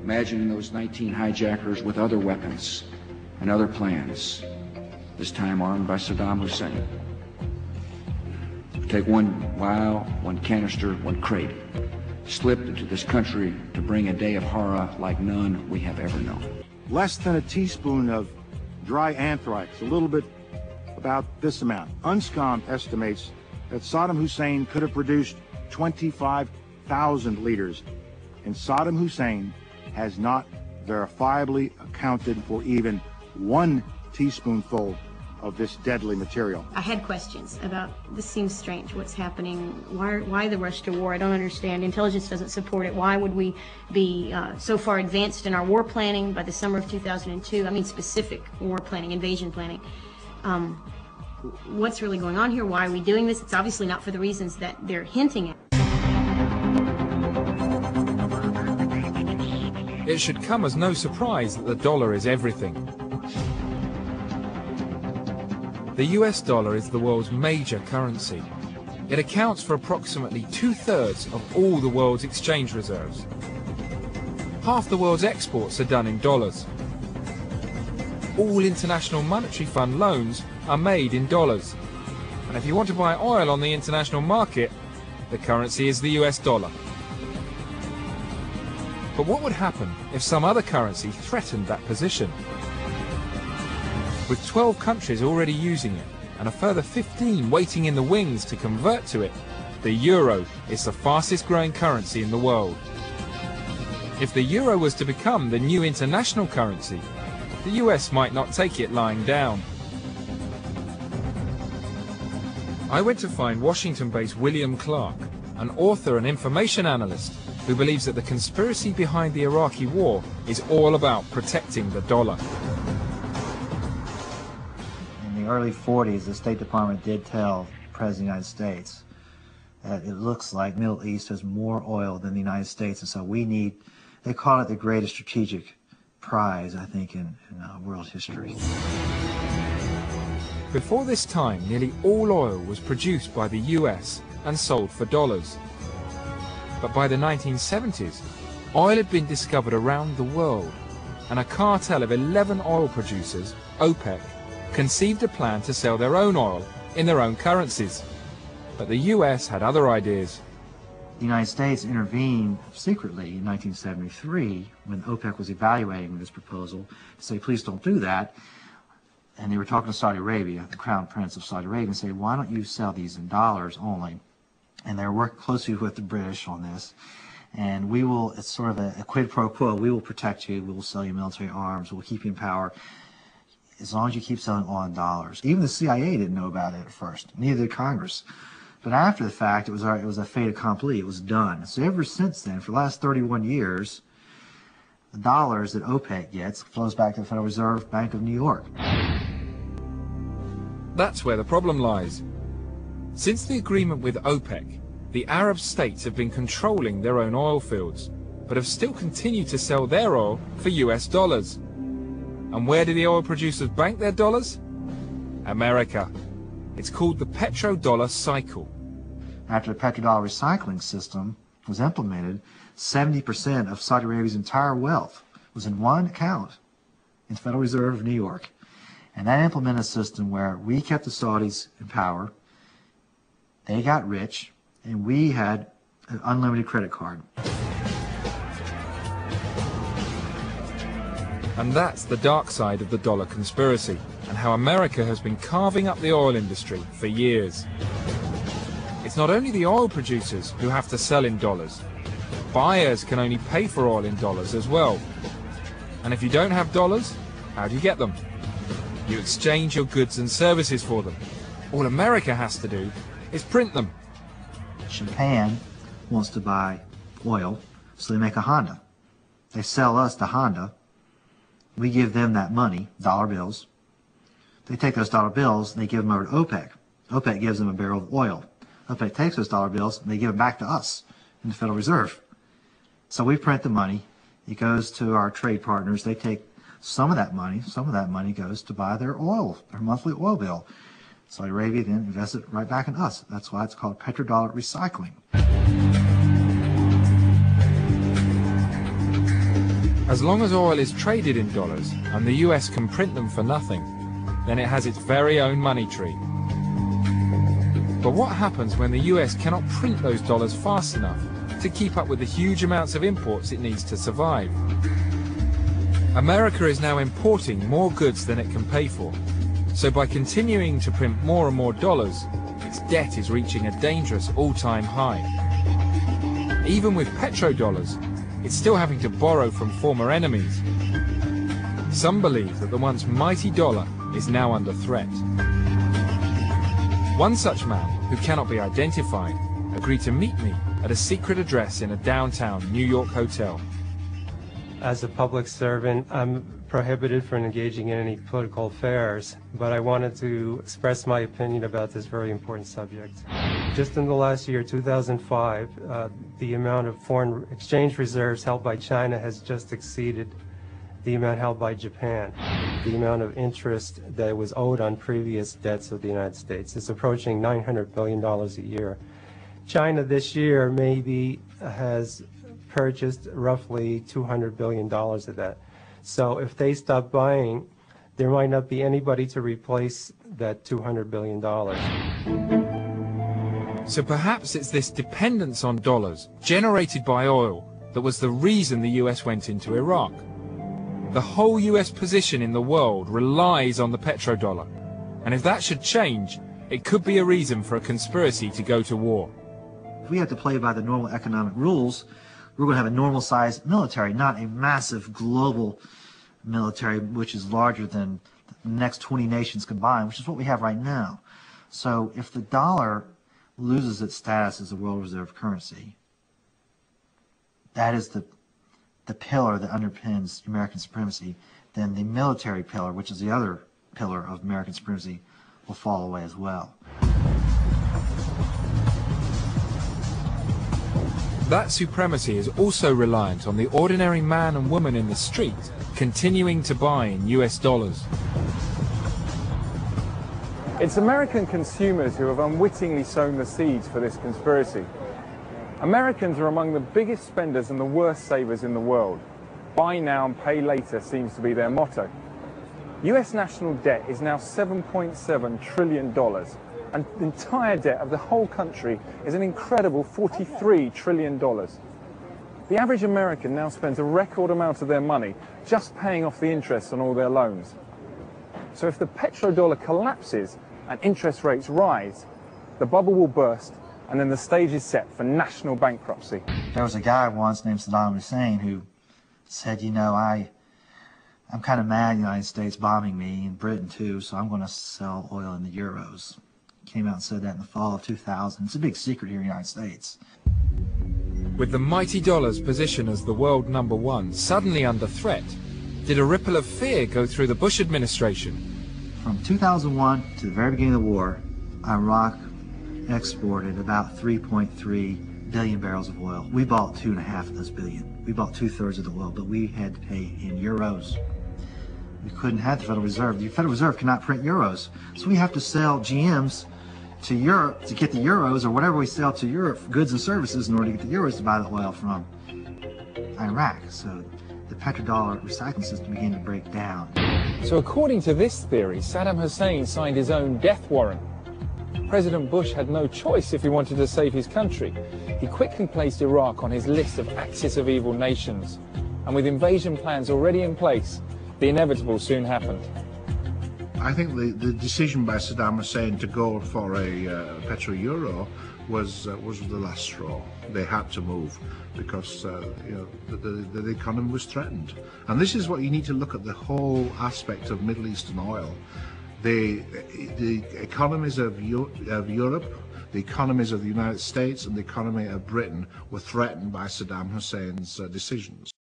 Imagine those 19 hijackers with other weapons and other plans, this time armed by Saddam Hussein. Take one vial, one canister, one crate, slipped into this country to bring a day of horror like none we have ever known. Less than a teaspoon of dry anthrax, a little bit about this amount. UNSCOM estimates that Saddam Hussein could have produced 25,000 liters, and Saddam Hussein has not verifiably accounted for even 1 teaspoonful of this deadly material. I had questions about, this seems strange, what's happening, why the rush to war? I don't understand. Intelligence doesn't support it. Why would we be so far advanced in our war planning by the summer of 2002? I mean specific war planning, invasion planning. What's really going on here? Why are we doing this? It's obviously not for the reasons that they're hinting at. It should come as no surprise that the dollar is everything. The US dollar is the world's major currency. It accounts for approximately 2/3 of all the world's exchange reserves. Half the world's exports are done in dollars. All International Monetary Fund loans are made in dollars. And if you want to buy oil on the international market, the currency is the US dollar. But what would happen if some other currency threatened that position? With 12 countries already using it, and a further 15 waiting in the wings to convert to it, the euro is the fastest growing currency in the world. If the euro was to become the new international currency, the US might not take it lying down. I went to find Washington-based William Clark, an author and information analyst who believes that the conspiracy behind the Iraqi war is all about protecting the dollar. In the early 40s, the State Department did tell the President of the United States that it looks like the Middle East has more oil than the United States, and so we need, they call it the greatest strategic prize, I think, in world history. Before this time, nearly all oil was produced by the US and sold for dollars. But by the 1970s, oil had been discovered around the world, and a cartel of 11 oil producers, OPEC, conceived a plan to sell their own oil in their own currencies. But the US had other ideas. The United States intervened secretly in 1973 when OPEC was evaluating this proposal to say, please don't do that. And they were talking to Saudi Arabia, the Crown Prince of Saudi Arabia, and say, why don't you sell these in dollars only? And they're working closely with the British on this. And we will, it's sort of a quid pro quo, we will protect you, we will sell you military arms, we'll keep you in power, as long as you keep selling oil in dollars. Even the CIA didn't know about it at first, neither did Congress. But after the fact, it was a fait accompli, it was done. So ever since then, for the last 31 years, the dollars that OPEC gets flows back to the Federal Reserve Bank of New York. That's where the problem lies. Since the agreement with OPEC, the Arab states have been controlling their own oil fields, but have still continued to sell their oil for US dollars. And where do the oil producers bank their dollars? America. It's called the petrodollar cycle. After the petrodollar recycling system was implemented, 70% of Saudi Arabia's entire wealth was in one account in the Federal Reserve of New York. And that implemented a system where we kept the Saudis in power, they got rich, and we had an unlimited credit card. And that's the dark side of the dollar conspiracy, and how America has been carving up the oil industry for years. It's not only the oil producers who have to sell in dollars. Buyers can only pay for oil in dollars as well. And if you don't have dollars, how do you get them? You exchange your goods and services for them. All America has to do is print them. Japan wants to buy oil, so they make a Honda. They sell us the Honda. We give them that money, dollar bills. They take those dollar bills and they give them over to OPEC. OPEC gives them a barrel of oil. OPEC takes those dollar bills and they give them back to us in the Federal Reserve. So we print the money. It goes to our trade partners. They take some of that money. Some of that money goes to buy their oil, their monthly oil bill. Saudi Arabia then invests it right back in us. That's why it's called petrodollar recycling. As long as oil is traded in dollars and the US can print them for nothing, then it has its very own money tree. But what happens when the US cannot print those dollars fast enough to keep up with the huge amounts of imports it needs to survive? America is now importing more goods than it can pay for. So by continuing to print more and more dollars, its debt is reaching a dangerous all-time high. Even with petrodollars, it's still having to borrow from former enemies. Some believe that the once mighty dollar is now under threat. One such man, who cannot be identified, agreed to meet me at a secret address in a downtown New York hotel. As a public servant, I'm prohibited from engaging in any political affairs, but I wanted to express my opinion about this very important subject. Just in the last year, 2005, the amount of foreign exchange reserves held by China has just exceeded the amount held by Japan. The amount of interest that was owed on previous debts of the United States is approaching $900 billion a year. China this year maybe has purchased roughly $200 billion of that. So if they stop buying, there might not be anybody to replace that $200 billion. So perhaps it's this dependence on dollars, generated by oil, that was the reason the US went into Iraq. The whole US position in the world relies on the petrodollar. And if that should change, it could be a reason for a conspiracy to go to war. If we have to play by the normal economic rules, we're going to have a normal-sized military, not a massive global military which is larger than the next 20 nations combined, which is what we have right now. So if the dollar loses its status as a world reserve currency, that is the pillar that underpins American supremacy, then the military pillar, which is the other pillar of American supremacy, will fall away as well. That supremacy is also reliant on the ordinary man and woman in the street continuing to buy in US dollars. It's American consumers who have unwittingly sown the seeds for this conspiracy. Americans are among the biggest spenders and the worst savers in the world. Buy now and pay later seems to be their motto. US national debt is now $7.7 trillion, and the entire debt of the whole country is an incredible $43 trillion. The average American now spends a record amount of their money just paying off the interest on all their loans. So if the petrodollar collapses and interest rates rise, the bubble will burst, and then the stage is set for national bankruptcy. There was a guy once named Saddam Hussein who said, you know, I'm kind of mad the United States bombing me, and Britain too, so I'm going to sell oil in the euros. Came out and said that in the fall of 2000. It's a big secret here in the United States. With the mighty dollar's position as the world #1 suddenly under threat, did a ripple of fear go through the Bush administration? From 2001 to the very beginning of the war, Iraq exported about 3.3 billion barrels of oil. We bought 2.5 of those billion. We bought 2/3 of the oil, but we had to pay in euros. We couldn't have the Federal Reserve. The Federal Reserve cannot print euros. So we have to sell GMs to Europe to get the euros, or whatever we sell to Europe for goods and services in order to get the euros to buy the oil from Iraq. So the petrodollar recycling system began to break down. So according to this theory, Saddam Hussein signed his own death warrant. President Bush had no choice if he wanted to save his country. He quickly placed Iraq on his list of axis of evil nations. And with invasion plans already in place, the inevitable soon happened. I think the decision by Saddam Hussein to go for a petro-euro was the last straw. They had to move because the economy was threatened. And this is what you need to look at, the whole aspect of Middle Eastern oil. The economies of Europe, the economies of the United States, and the economy of Britain were threatened by Saddam Hussein's decisions.